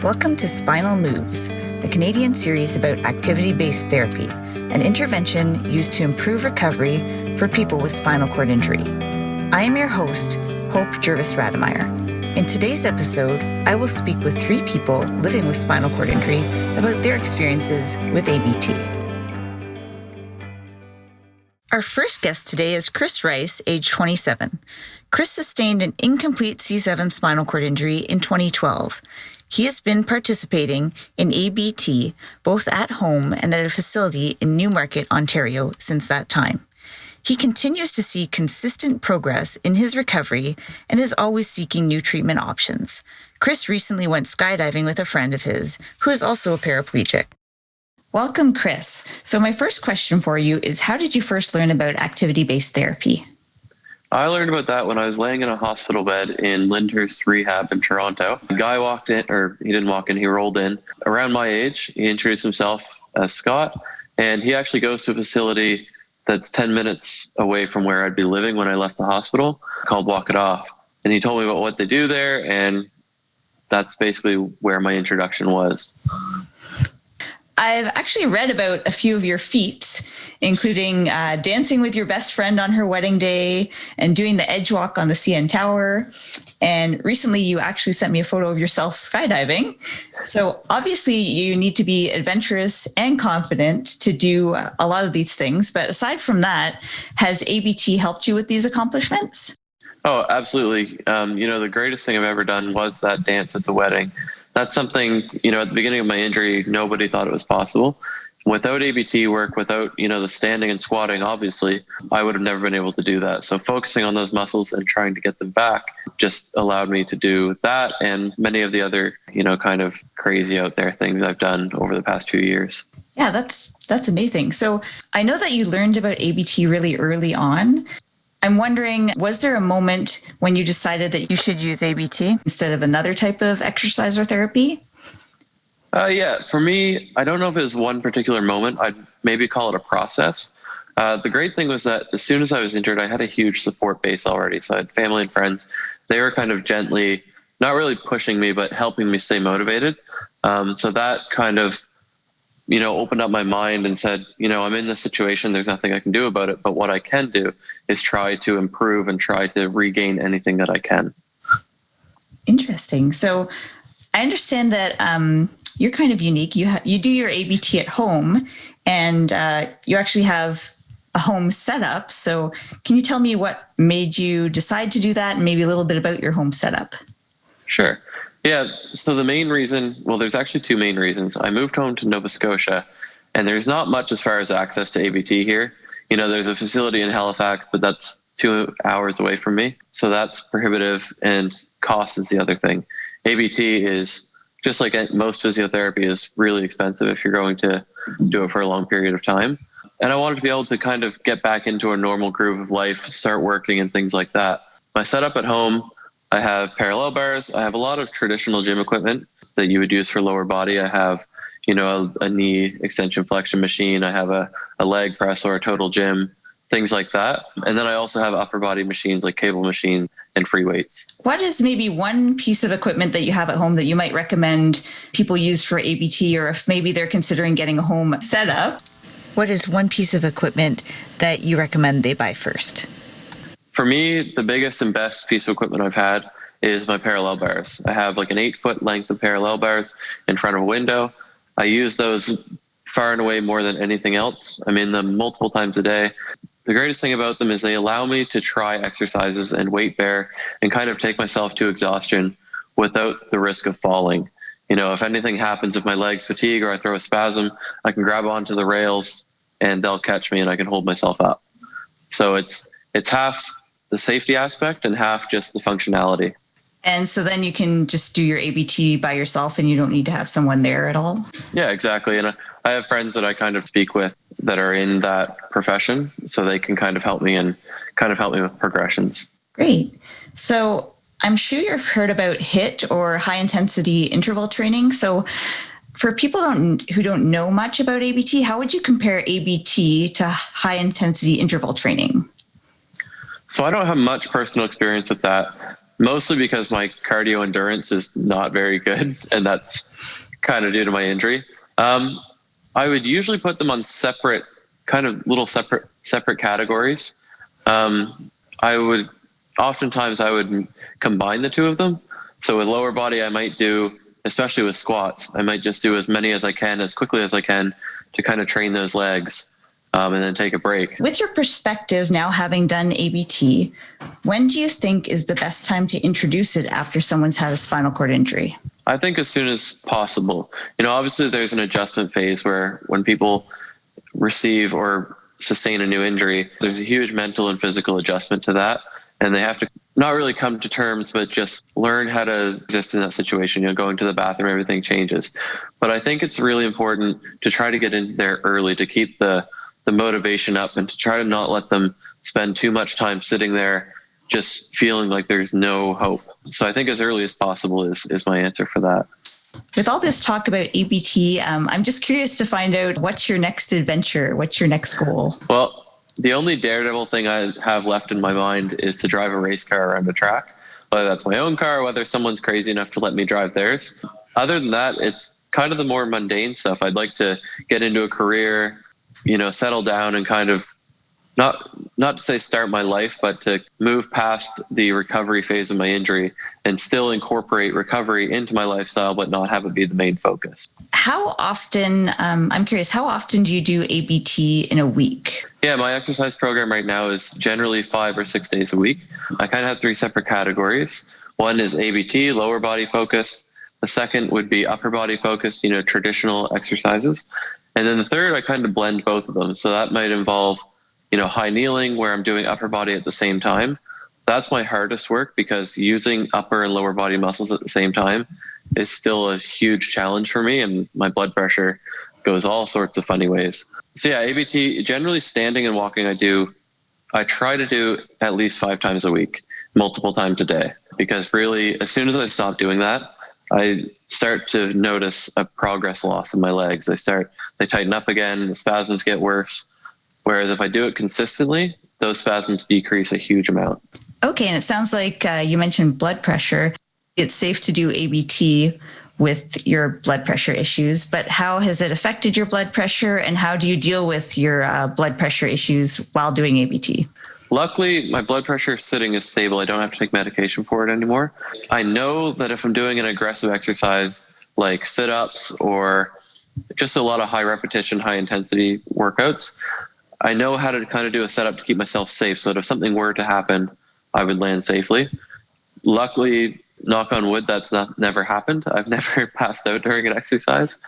Welcome to Spinal Moves, a Canadian series about activity-based therapy, an intervention used to improve recovery for people with spinal cord injury. I am your host, Hope Jervis-Rademeyer. In today's episode, I will speak with 3 people living with spinal cord injury about their experiences with ABT. Our first guest today is Chris Rice, age 27. Chris sustained an incomplete C7 spinal cord injury in 2012. He has been participating in ABT both at home and at a facility in Newmarket, Ontario since that time. He continues to see consistent progress in his recovery and is always seeking new treatment options. Chris recently went skydiving with a friend of his who is also a paraplegic. Welcome, Chris. So my first question for you is, how did you first learn about activity-based therapy? I learned about that when I was laying in a hospital bed in Lyndhurst Rehab in Toronto. A guy walked in, or he didn't walk in, he rolled in. Around my age, he introduced himself as Scott, and he actually goes to a facility that's 10 minutes away from where I'd be living when I left the hospital, called Walk It Off. And he told me about what they do there, and that's basically where my introduction was. I've actually read about a few of your feats, including dancing with your best friend on her wedding day and doing the edge walk on the CN Tower. And recently you actually sent me a photo of yourself skydiving. So obviously you need to be adventurous and confident to do a lot of these things. But aside from that, has ABT helped you with these accomplishments? Oh, absolutely. The greatest thing I've ever done was that dance at the wedding. That's something, at the beginning of my injury, nobody thought it was possible. Without ABT work, without, the standing and squatting, obviously, I would have never been able to do that. So focusing on those muscles and trying to get them back just allowed me to do that and many of the other, kind of crazy out there things I've done over the past few years. Yeah, that's amazing. So I know that you learned about ABT really early on. I'm wondering, was there a moment when you decided that you should use ABT instead of another type of exercise or therapy? Yeah, for me, I don't know if it was one particular moment. I'd maybe call it a process. The great thing was that as soon as I was injured, I had a huge support base already. So I had family and friends. They were kind of gently, not really pushing me, but helping me stay motivated. So that kind of, opened up my mind and said, I'm in this situation. There's nothing I can do about it. But what I can do is try to improve and try to regain anything that I can. Interesting. So I understand that you're kind of unique. You do your ABT at home, and you actually have a home setup. So can you tell me what made you decide to do that, and maybe a little bit about your home setup? Sure. Yeah. So the main reason, there's actually 2 main reasons. I moved home to Nova Scotia, and there's not much as far as access to ABT here. There's a facility in Halifax, but that's 2 hours away from me. So that's prohibitive, and cost is the other thing. ABT is, just like most physiotherapy, is really expensive if you're going to do it for a long period of time. And I wanted to be able to kind of get back into a normal groove of life, start working and things like that. My setup at home, I have parallel bars. I have a lot of traditional gym equipment that you would use for lower body. I have, a knee extension flexion machine. I have a leg press or a total gym, things like that. And then I also have upper body machines like cable machine and free weights. What is maybe one piece of equipment that you have at home that you might recommend people use for ABT, or if maybe they're considering getting a home setup? What is one piece of equipment that you recommend they buy first? For me, the biggest and best piece of equipment I've had is my parallel bars. I have like an 8-foot length of parallel bars in front of a window. I use those far and away more than anything else. I'm in them multiple times a day. The greatest thing about them is they allow me to try exercises and weight bear and kind of take myself to exhaustion without the risk of falling. If anything happens, if my legs fatigue or I throw a spasm, I can grab onto the rails and they'll catch me and I can hold myself up. So it's half the safety aspect and half just the functionality. And so then you can just do your ABT by yourself and you don't need to have someone there at all? Yeah, exactly. And I have friends that I kind of speak with that are in that profession, so they can kind of help me with progressions. Great. So I'm sure you've heard about HIIT, or high intensity interval training. So for people who don't know much about ABT, how would you compare ABT to high intensity interval training? So I don't have much personal experience with that. mostly because my cardio endurance is not very good, and that's kind of due to my injury. I would usually put them on separate categories. Oftentimes I would combine the two of them. So with lower body, I might do, especially with squats, I might just do as many as I can, as quickly as I can, to kind of train those legs, and then take a break. With your perspective now, having done ABT, when do you think is the best time to introduce it after someone's had a spinal cord injury? I think as soon as possible. Obviously there's an adjustment phase where when people receive or sustain a new injury, there's a huge mental and physical adjustment to that. And they have to not really come to terms, but just learn how to exist in that situation. Going to the bathroom, everything changes. But I think it's really important to try to get in there early, to keep the motivation up, and to try to not let them spend too much time sitting there just feeling like there's no hope. So I think as early as possible is my answer for that. With all this talk about ABT, I'm just curious to find out, what's your next adventure? What's your next goal? Well, the only daredevil thing I have left in my mind is to drive a race car around a track, whether that's my own car, or whether someone's crazy enough to let me drive theirs. Other than that, it's kind of the more mundane stuff. I'd like to get into a career, settle down and kind of not to say start my life, but to move past the recovery phase of my injury and still incorporate recovery into my lifestyle, but not have it be the main focus. How often, I'm curious, how often do you do ABT in a week? Yeah, my exercise program right now is generally 5 or 6 days a week. I kind of have 3 separate categories. One is ABT, lower body focus. The second would be upper body focus, traditional exercises. And then the third, I kind of blend both of them. So that might involve high kneeling, where I'm doing upper body at the same time. That's my hardest work, because using upper and lower body muscles at the same time is still a huge challenge for me, and my blood pressure goes all sorts of funny ways. So yeah, ABT, generally standing and walking, I try to do at least 5 times a week, multiple times a day, because really, as soon as I stop doing that, I start to notice a progress loss in my legs. They tighten up again, the spasms get worse. Whereas if I do it consistently, those spasms decrease a huge amount. Okay, and it sounds like you mentioned blood pressure. It's safe to do ABT with your blood pressure issues, but how has it affected your blood pressure, and how do you deal with your blood pressure issues while doing ABT? Luckily, my blood pressure sitting is stable. I don't have to take medication for it anymore. I know that if I'm doing an aggressive exercise like sit-ups or just a lot of high repetition, high intensity workouts, I know how to kind of do a setup to keep myself safe, so that if something were to happen, I would land safely. Luckily, knock on wood, that's never happened. I've never passed out during an exercise,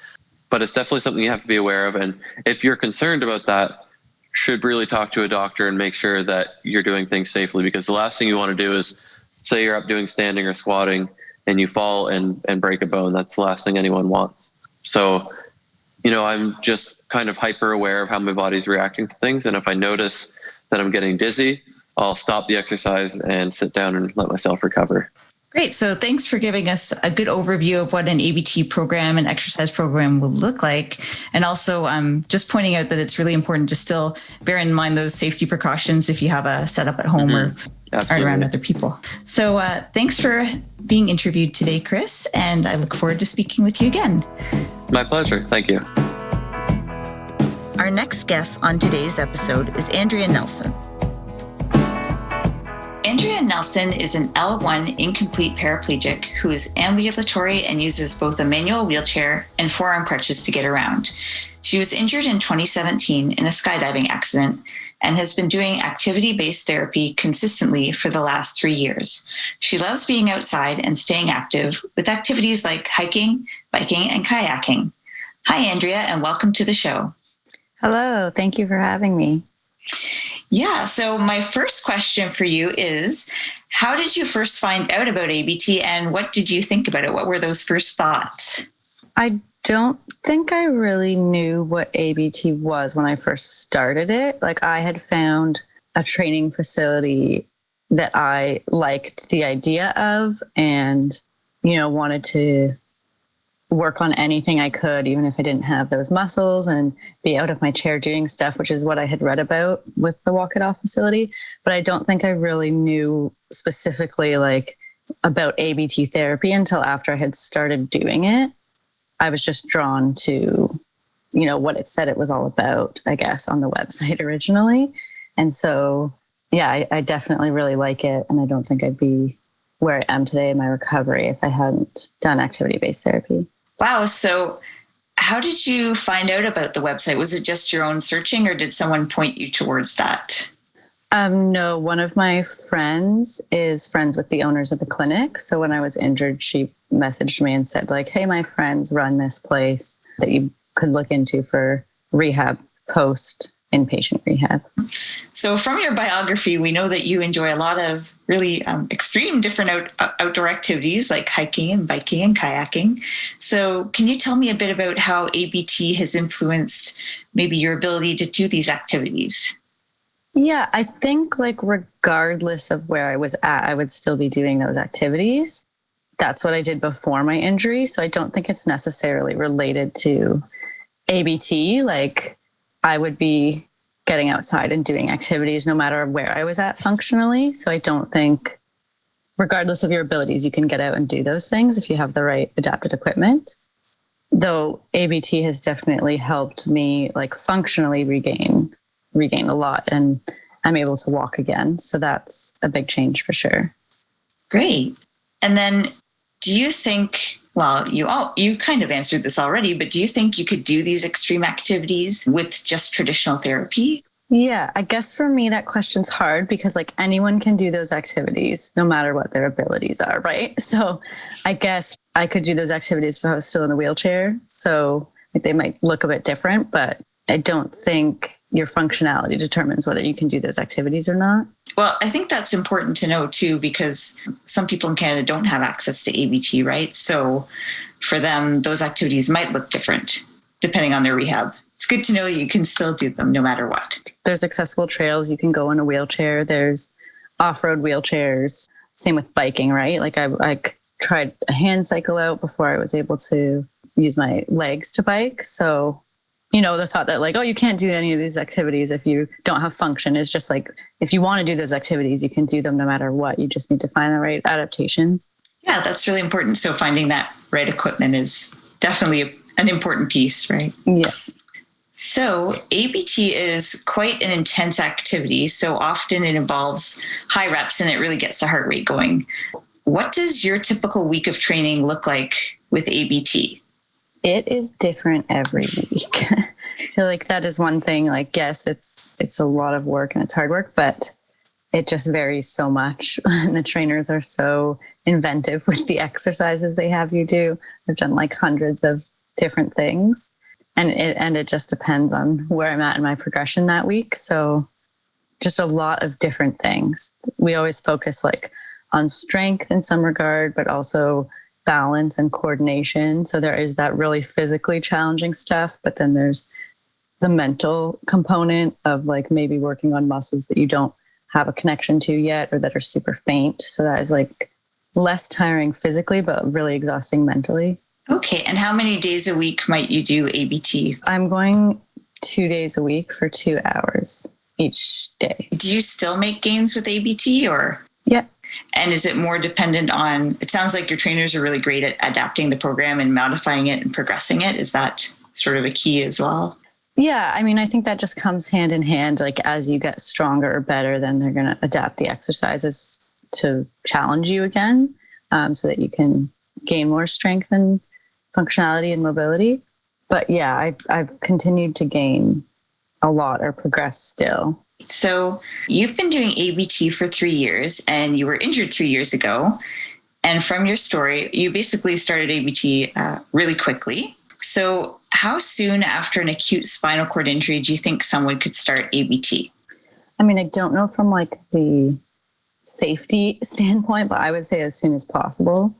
but it's definitely something you have to be aware of. And if you're concerned about that, should really talk to a doctor and make sure that you're doing things safely, because the last thing you want to do is, say you're up doing standing or squatting and you fall and break a bone. That's the last thing anyone wants. So, I'm just kind of hyper aware of how my body's reacting to things. And if I notice that I'm getting dizzy, I'll stop the exercise and sit down and let myself recover. Great. So thanks for giving us a good overview of what an ABT program and exercise program will look like. And also just pointing out that it's really important to still bear in mind those safety precautions if you have a setup at home or are around other people. So thanks for being interviewed today, Chris. And I look forward to speaking with you again. My pleasure. Thank you. Our next guest on today's episode is Andrea Nelson. Andrea Nelson is an L1 incomplete paraplegic who is ambulatory and uses both a manual wheelchair and forearm crutches to get around. She was injured in 2017 in a skydiving accident and has been doing activity-based therapy consistently for the last 3 years. She loves being outside and staying active with activities like hiking, biking, and kayaking. Hi, Andrea, and welcome to the show. Hello, thank you for having me. Yeah, so my first question for you is, how did you first find out about ABT and what did you think about it? What were those first thoughts? I don't think I really knew what ABT was when I first started it. I had found a training facility that I liked the idea of and, wanted to work on anything I could, even if I didn't have those muscles, and be out of my chair doing stuff, which is what I had read about with the Walk It Off facility. But I don't think I really knew specifically about ABT therapy until after I had started doing it. I was just drawn to, what it said it was all about, I guess, on the website originally. And so, yeah, I definitely really like it. And I don't think I'd be where I am today in my recovery if I hadn't done activity-based therapy. Wow. So how did you find out about the website? Was it just your own searching, or did someone point you towards that? No, one of my friends is friends with the owners of the clinic. So when I was injured, she messaged me and said, like, hey, my friends run this place that you could look into for rehab, post inpatient rehab. So from your biography, we know that you enjoy a lot of really extreme different outdoor activities like hiking and biking and kayaking. So can you tell me a bit about how ABT has influenced maybe your ability to do these activities? Yeah, I think like regardless of where I was at, I would still be doing those activities. That's what I did before my injury. So I don't think it's necessarily related to ABT. Like I would be getting outside and doing activities no matter where I was at functionally. So I don't think, regardless of your abilities, you can get out and do those things if you have the right adapted equipment. Though ABT has definitely helped me like functionally regain a lot, and I'm able to walk again. So that's a big change for sure. Great. And then do you think, well, you kind of answered this already, but do you think you could do these extreme activities with just traditional therapy? Yeah, I guess for me, that question's hard because like anyone can do those activities no matter what their abilities are, right? So I guess I could do those activities if I was still in a wheelchair. So like, they might look a bit different, but I don't think your functionality determines whether you can do those activities or not. Well, I think that's important to know too, because some people in Canada don't have access to ABT, right? So for them, those activities might look different depending on their rehab. It's good to know that you can still do them no matter what. There's accessible trails. You can go in a wheelchair. There's off-road wheelchairs. Same with biking, right? Like I tried a hand cycle out before I was able to use my legs to bike. So the thought that like, oh, you can't do any of these activities if you don't have function is just like, if you want to do those activities, you can do them no matter what. You just need to find the right adaptations. Yeah, that's really important. So finding that right equipment is definitely an important piece, right? Yeah. So ABT is quite an intense activity. So often it involves high reps and it really gets the heart rate going. What does your typical week of training look like with ABT? It is different every week. I feel like that is one thing, like, yes, it's a lot of work and it's hard work, but it just varies so much. And the trainers are so inventive with the exercises they have you do. I've done like hundreds of different things, and it just depends on where I'm at in my progression that week. So just a lot of different things. We always focus like on strength in some regard, but also balance and coordination. So there is that really physically challenging stuff, but then there's the mental component of like maybe working on muscles that you don't have a connection to yet or that are super faint. So that is like less tiring physically, but really exhausting mentally. Okay. And how many days a week might you do ABT? I'm going 2 days a week for 2 hours each day. Do you still make gains with ABT or? Yeah. And is it more dependent on, it sounds like your trainers are really great at adapting the program and modifying it and progressing it. Is that sort of a key as well? Yeah. I mean, I think that just comes hand in hand. Like as you get stronger or better, then they're going to adapt the exercises to challenge you again, so that you can gain more strength and functionality and mobility. But yeah, I've continued to gain a lot or progress still. So you've been doing ABT for 3 years and you were injured 3 years ago. And from your story, you basically started ABT really quickly. So how soon after an acute spinal cord injury do you think someone could start ABT? I mean, I don't know from like the safety standpoint, but I would say as soon as possible.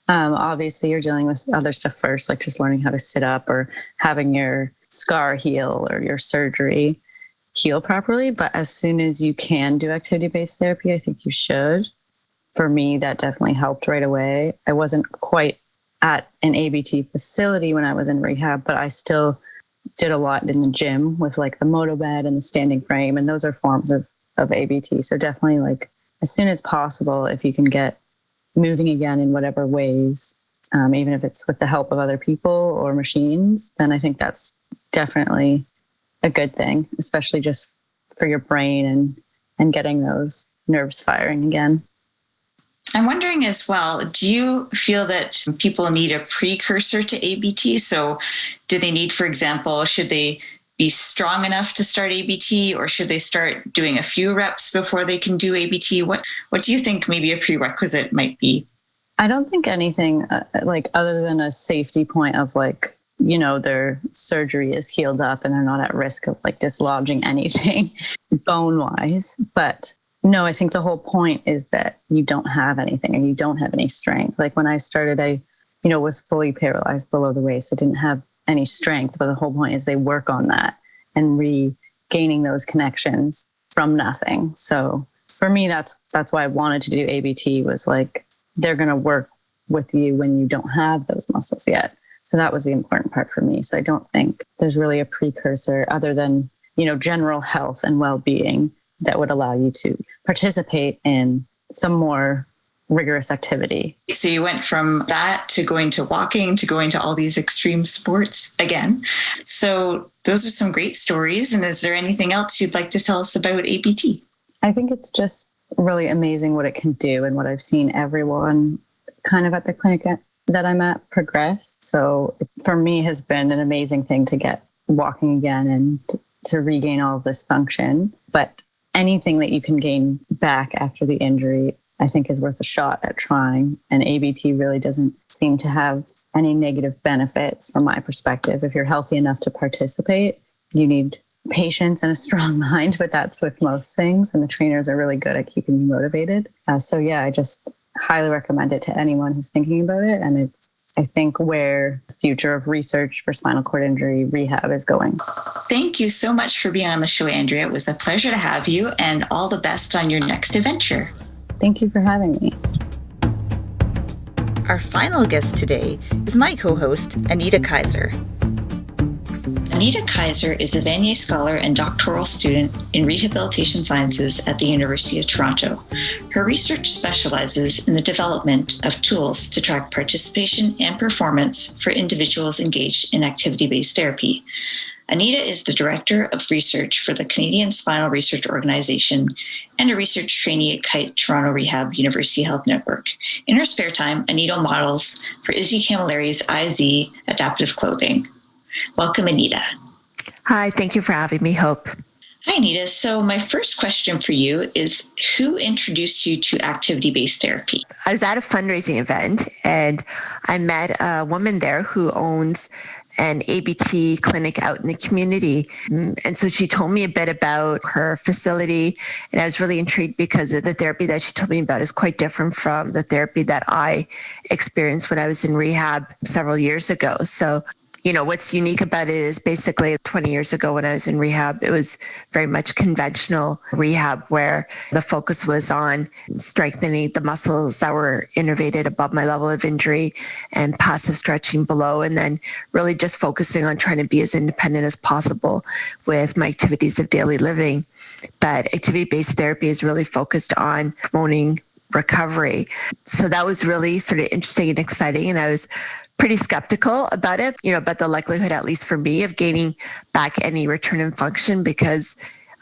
Obviously, you're dealing with other stuff first, like just learning how to sit up or having your scar heal or your surgery heal properly. But as soon as you can do activity-based therapy, I think you should. For me, that definitely helped right away. I wasn't quite at an ABT facility when I was in rehab, but I still did a lot in the gym with like the moto bed and the standing frame. And those are forms of ABT. So definitely like as soon as possible, if you can get moving again in whatever ways, even if it's with the help of other people or machines, then I think that's definitely a good thing, especially just for your brain and getting those nerves firing again. I'm wondering as well, do you feel that people need a precursor to ABT? So do they need, for example, should they be strong enough to start ABT, or should they start doing a few reps before they can do ABT? What do you think maybe a prerequisite might be? I don't think anything other than a safety point of their surgery is healed up and they're not at risk of dislodging anything bone wise. But no, I think the whole point is that you don't have anything and you don't have any strength. Like when I started, I, was fully paralyzed below the waist. I didn't have any strength, but the whole point is they work on that and regaining those connections from nothing. So for me, that's why I wanted to do ABT, was they're going to work with you when you don't have those muscles yet. So that was the important part for me. So I don't think there's really a precursor other than, general health and well-being that would allow you to participate in some more rigorous activity. So you went from that to going to walking, to going to all these extreme sports again. So those are some great stories. And is there anything else you'd like to tell us about ABT? I think it's just really amazing what it can do and what I've seen everyone kind of at the clinic that I'm at progress. So for me has been an amazing thing to get walking again and to regain all of this function. But anything that you can gain back after the injury, I think is worth a shot at trying. And ABT really doesn't seem to have any negative benefits from my perspective. If you're healthy enough to participate, you need patience and a strong mind, but that's with most things. And the trainers are really good at keeping you motivated. I just highly recommend it to anyone who's thinking about it. And it's, I think, where the future of research for spinal cord injury rehab is going. Thank you so much for being on the show, Andrea. It was a pleasure to have you, and all the best on your next adventure. Thank you for having me. Our final guest today is my co-host, Anita Kaiser. Anita Kaiser is a Vanier Scholar and doctoral student in rehabilitation sciences at the University of Toronto. Her research specializes in the development of tools to track participation and performance for individuals engaged in activity-based therapy. Anita is the Director of Research for the Canadian Spinal Research Organization and a research trainee at KITE Toronto Rehab University Health Network. In her spare time, Anita models for Izzy Camilleri's IZ Adaptive Clothing. Welcome, Anita. Hi, thank you for having me, Hope. Hi, Anita. So my first question for you is, who introduced you to activity-based therapy? I was at a fundraising event and I met a woman there who owns an ABT clinic out in the community. And so she told me a bit about her facility, and I was really intrigued because the therapy that she told me about is quite different from the therapy that I experienced when I was in rehab several years ago. So what's unique about it is basically 20 years ago when I was in rehab, it was very much conventional rehab where the focus was on strengthening the muscles that were innervated above my level of injury and passive stretching below, and then really just focusing on trying to be as independent as possible with my activities of daily living. But activity-based therapy is really focused on promoting recovery. So that was really sort of interesting and exciting. And I was pretty skeptical about it, about the likelihood, at least for me, of gaining back any return in function because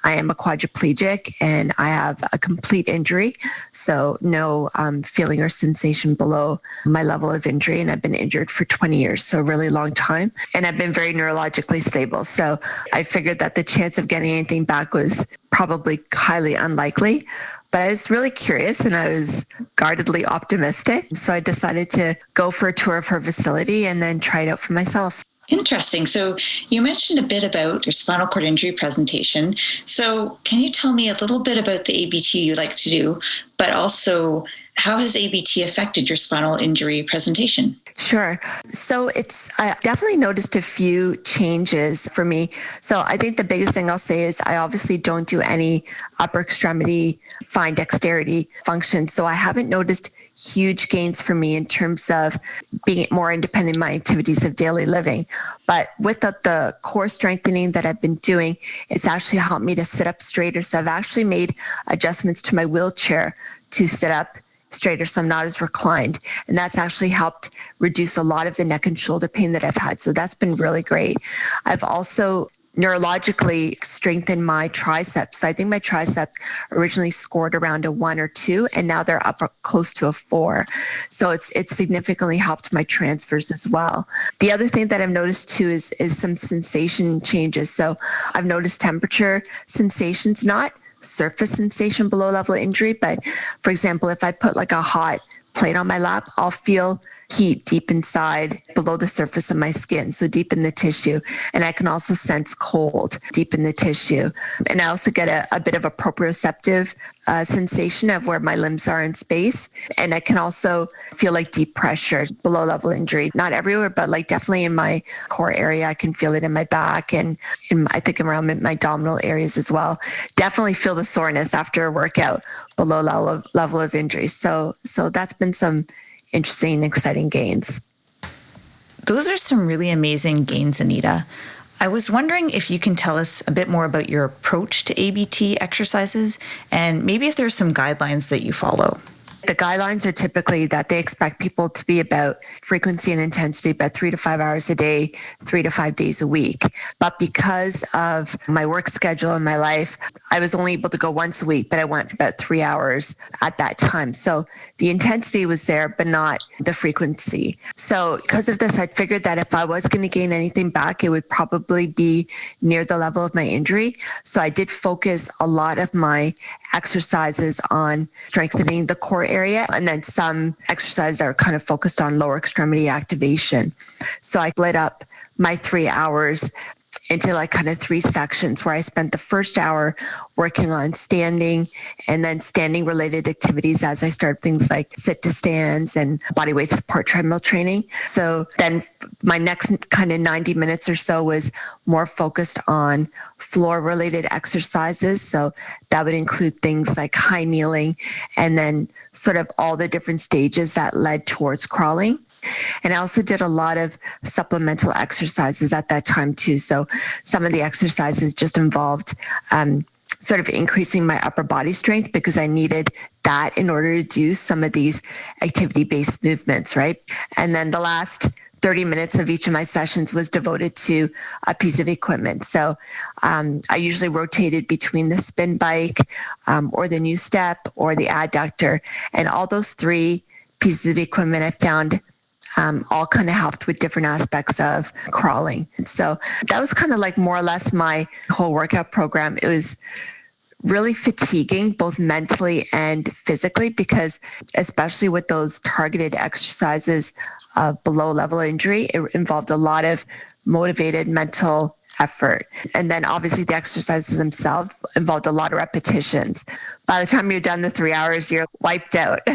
I am a quadriplegic and I have a complete injury. So no feeling or sensation below my level of injury. And I've been injured for 20 years, so a really long time. And I've been very neurologically stable. So I figured that the chance of getting anything back was probably highly unlikely. But I was really curious and I was guardedly optimistic. So I decided to go for a tour of her facility and then try it out for myself. Interesting. So you mentioned a bit about your spinal cord injury presentation. So can you tell me a little bit about the ABT you like to do, but also how has ABT affected your spinal injury presentation? Sure. So I definitely noticed a few changes for me. So I think the biggest thing I'll say is I obviously don't do any upper extremity fine dexterity function. So I haven't noticed huge gains for me in terms of being more independent in my activities of daily living. But with the core strengthening that I've been doing, it's actually helped me to sit up straighter. So I've actually made adjustments to my wheelchair to sit up straighter, so I'm not as reclined. And that's actually helped reduce a lot of the neck and shoulder pain that I've had. So that's been really great. I've also neurologically strengthened my triceps. So I think my triceps originally scored around a 1 or 2, and now they're up close to a 4. So it's significantly helped my transfers as well. The other thing that I've noticed too is some sensation changes. So I've noticed temperature sensations, not surface sensation below level injury, but for example, if I put like a hot plate on my lap, I'll feel heat deep inside below the surface of my skin, so deep in the tissue. And I can also sense cold deep in the tissue. And I also get a bit of a proprioceptive sensation of where my limbs are in space. And I can also feel like deep pressure below level injury, not everywhere, but like definitely in my core area. I can feel it in my back and I think around my abdominal areas as well. Definitely feel the soreness after a workout below level of injury. So that's been some interesting and exciting gains. Those are some really amazing gains, Anita. I was wondering if you can tell us a bit more about your approach to ABT exercises and maybe if there's some guidelines that you follow. The guidelines are typically that they expect people to be about frequency and intensity about 3 to 5 hours a day, 3 to 5 days a week. But because of my work schedule and my life, I was only able to go once a week, but I went about 3 hours at that time. So the intensity was there, but not the frequency. So because of this, I figured that if I was going to gain anything back, it would probably be near the level of my injury. So I did focus a lot of my exercises on strengthening the core area, and then some exercises are kind of focused on lower extremity activation. So I split up my 3 hours into like kind of 3 sections where I spent the first hour working on standing and then standing related activities as I started things like sit to stands and body weight support treadmill training. So then my next kind of 90 minutes or so was more focused on floor related exercises. So that would include things like high kneeling and then sort of all the different stages that led towards crawling. And I also did a lot of supplemental exercises at that time too. So some of the exercises just involved sort of increasing my upper body strength because I needed that in order to do some of these activity-based movements, right? And then the last 30 minutes of each of my sessions was devoted to a piece of equipment. So I usually rotated between the spin bike or the new step or the adductor. And all those 3 pieces of equipment I found all kind of helped with different aspects of crawling. And so that was kind of like more or less my whole workout program. It was really fatiguing, both mentally and physically, because especially with those targeted exercises below level injury, it involved a lot of motivated mental effort. And then obviously the exercises themselves involved a lot of repetitions. By the time you're done the 3 hours, you're wiped out.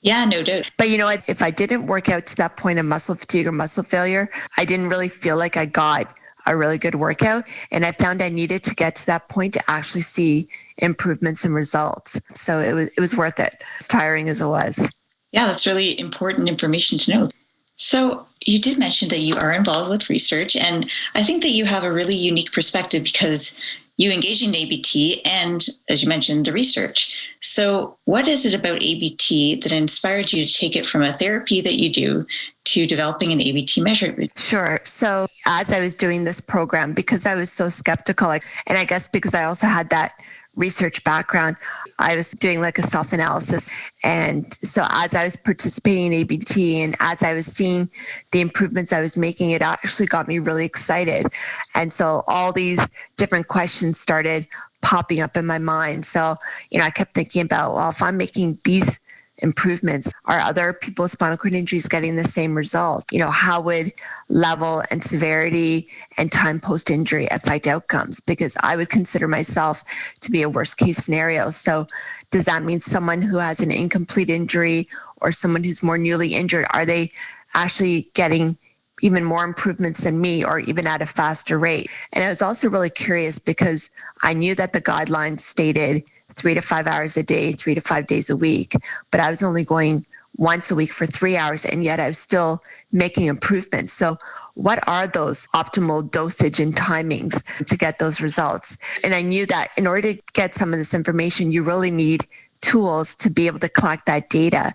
Yeah, no doubt. But you know what? If I didn't work out to that point of muscle fatigue or muscle failure, I didn't really feel like I got a really good workout. And I found I needed to get to that point to actually see improvements and results. So it was worth it, as tiring as it was. Yeah, that's really important information to know. So you did mention that you are involved with research, and I think that you have a really unique perspective because you engage in ABT and, as you mentioned, the research. So what is it about ABT that inspired you to take it from a therapy that you do to developing an ABT measurement? Sure. So as I was doing this program, because I was so skeptical, and I guess because I also had that research background, I was doing like a self-analysis. And so as I was participating in ABT and as I was seeing the improvements I was making, it actually got me really excited. And so all these different questions started popping up in my mind. So, I kept thinking about, well, if I'm making these improvements, are other people with spinal cord injuries getting the same result? How would level and severity and time post-injury affect outcomes? Because I would consider myself to be a worst case scenario. So does that mean someone who has an incomplete injury or someone who's more newly injured, are they actually getting even more improvements than me or even at a faster rate? And I was also really curious because I knew that the guidelines stated 3 to 5 hours a day, 3 to 5 days a week. But I was only going once a week for 3 hours, and yet I was still making improvements. So what are those optimal dosage and timings to get those results? And I knew that in order to get some of this information, you really need tools to be able to collect that data.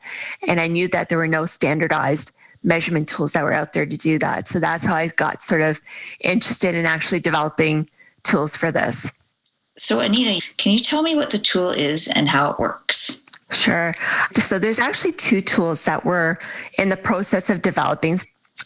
And I knew that there were no standardized measurement tools that were out there to do that. So that's how I got sort of interested in actually developing tools for this. So Anita, can you tell me what the tool is and how it works? Sure. So there's actually two tools that we're in the process of developing.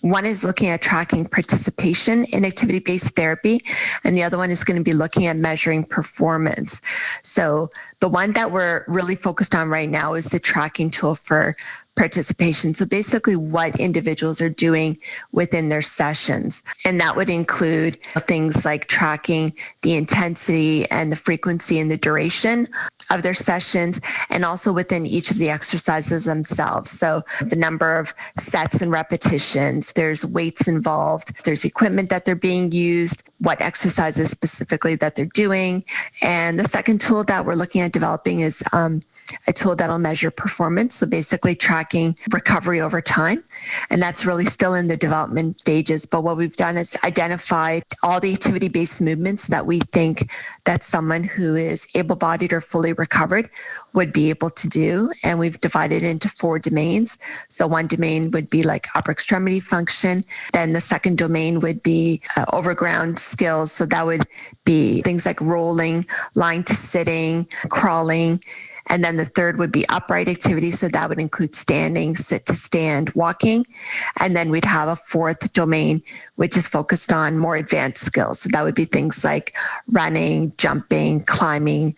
One is looking at tracking participation in activity-based therapy, and the other one is going to be looking at measuring performance. So the one that we're really focused on right now is the tracking tool for participation. So basically what individuals are doing within their sessions. And that would include things like tracking the intensity and the frequency and the duration of their sessions, and also within each of the exercises themselves. So the number of sets and repetitions, there's weights involved, there's equipment that they're being used, what exercises specifically that they're doing. And the second tool that we're looking at developing is a tool that'll measure performance. So basically tracking recovery over time. And that's really still in the development stages. But what we've done is identified all the activity-based movements that we think that someone who is able-bodied or fully recovered would be able to do. And we've divided it into 4 domains. So one domain would be like upper extremity function. Then the second domain would be overground skills. So that would be things like rolling, lying to sitting, crawling. And then the third would be upright activity. So that would include standing, sit to stand, walking. And then we'd have a fourth domain, which is focused on more advanced skills. So that would be things like running, jumping, climbing.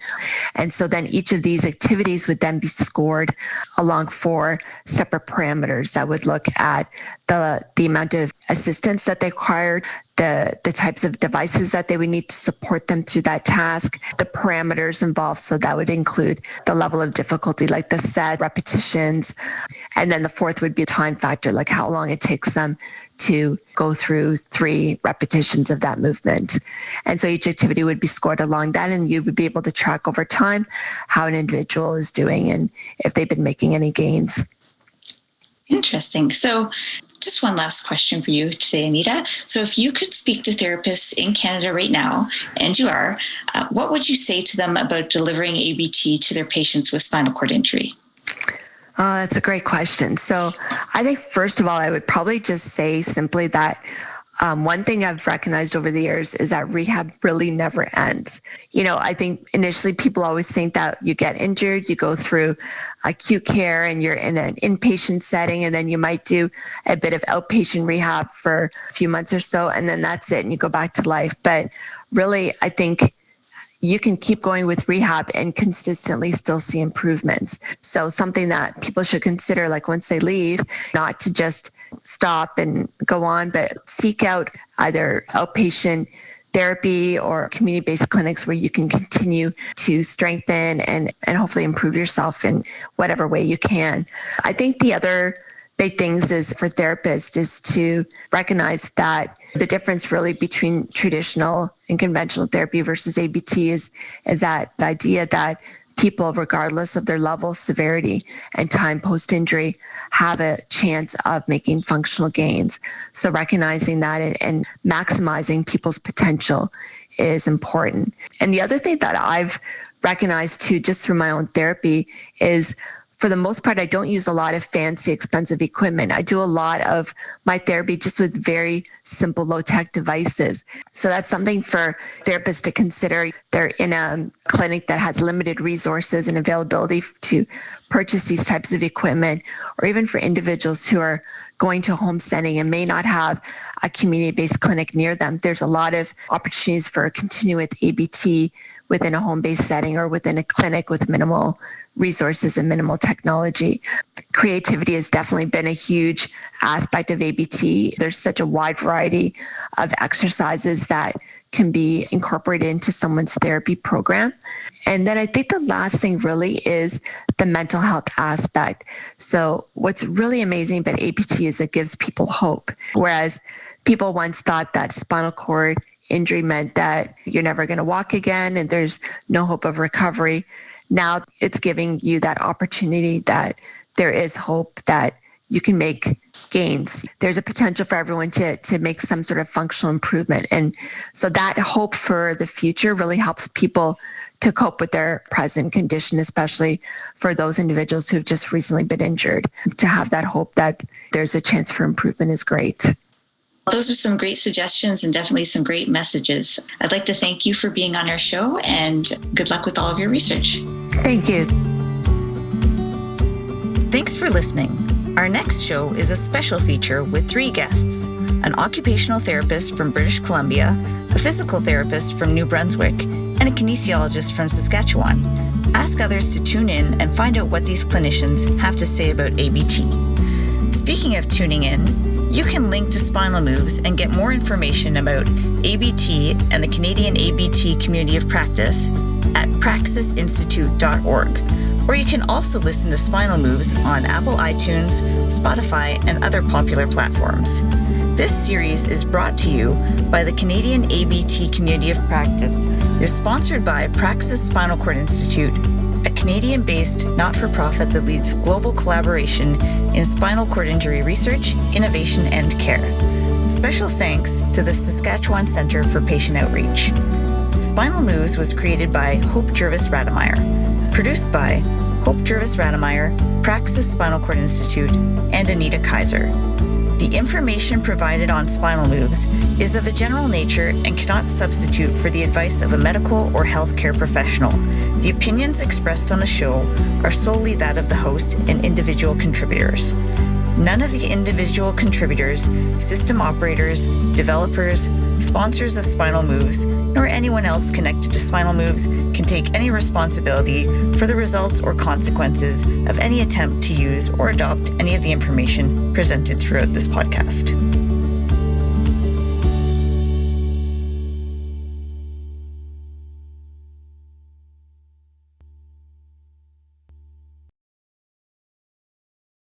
And so then each of these activities would then be scored along 4 separate parameters that would look at the amount of assistance that they required, the types of devices that they would need to support them through that task, the parameters involved. So that would include the level of difficulty, like the set, repetitions. And then the fourth would be a time factor, like how long it takes them to go through 3 repetitions of that movement. And so each activity would be scored along that, and you would be able to track over time how an individual is doing and if they've been making any gains. Interesting. So just one last question for you today, Anita. So if you could speak to therapists in Canada right now, and you are, what would you say to them about delivering ABT to their patients with spinal cord injury? Oh, that's a great question. So I think, first of all, I would probably just say simply that one thing I've recognized over the years is that rehab really never ends. You know, I think initially people always think that you get injured, you go through acute care and you're in an inpatient setting, and then you might do a bit of outpatient rehab for a few months or so, and then that's it, and you go back to life. But really, I think you can keep going with rehab and consistently still see improvements. So something that people should consider, like once they leave, not to just stop and go on, but seek out either outpatient therapy or community-based clinics where you can continue to strengthen and hopefully improve yourself in whatever way you can. I think the other big things is for therapists is to recognize that the difference really between traditional and conventional therapy versus ABT is that idea that people, regardless of their level, severity, and time post-injury, have a chance of making functional gains. So recognizing that and maximizing people's potential is important. And the other thing that I've recognized too, just through my own therapy, is for the most part, I don't use a lot of fancy, expensive equipment. I do a lot of my therapy just with very simple, low-tech devices. So that's something for therapists to consider. They're in a clinic that has limited resources and availability to purchase these types of equipment, or even for individuals who are going to a home setting and may not have a community-based clinic near them. There's a lot of opportunities for continuing with ABT within a home-based setting or within a clinic with minimal resources and minimal technology. Creativity has definitely been a huge aspect of ABT. There's such a wide variety of exercises that can be incorporated into someone's therapy program. And then I think the last thing really is the mental health aspect. So what's really amazing about ABT is it gives people hope. Whereas people once thought that spinal cord injury meant that you're never going to walk again and there's no hope of recovery. Now it's giving you that opportunity that there is hope that you can make gains. There's a potential for everyone to make some sort of functional improvement. And so that hope for the future really helps people to cope with their present condition, especially for those individuals who've just recently been injured. To have that hope that there's a chance for improvement is great. Those are some great suggestions and definitely some great messages. I'd like to thank you for being on our show, and good luck with all of your research. Thank you. Thanks for listening. Our next show is a special feature with 3 guests: an occupational therapist from British Columbia, a physical therapist from New Brunswick, and a kinesiologist from Saskatchewan. Ask others to tune in and find out what these clinicians have to say about ABT. Speaking of tuning in, you can link to Spinal Moves and get more information about ABT and the Canadian ABT Community of Practice at praxisinstitute.org. Or you can also listen to Spinal Moves on Apple iTunes, Spotify, and other popular platforms. This series is brought to you by the Canadian ABT Community of Practice. It is sponsored by Praxis Spinal Cord Institute, a Canadian-based not-for-profit that leads global collaboration in spinal cord injury research, innovation, and care. Special thanks to the Saskatchewan Centre for Patient Outreach. Spinal Moves was created by Hope Jervis Rademeyer, produced by Hope Jervis Rademeyer, Praxis Spinal Cord Institute, and Anita Kaiser. The information provided on Spinal Moves is of a general nature and cannot substitute for the advice of a medical or healthcare professional. The opinions expressed on the show are solely that of the host and individual contributors. None of the individual contributors, system operators, developers, sponsors of Spinal Moves, nor anyone else connected to Spinal Moves can take any responsibility for the results or consequences of any attempt to use or adopt any of the information presented throughout this podcast.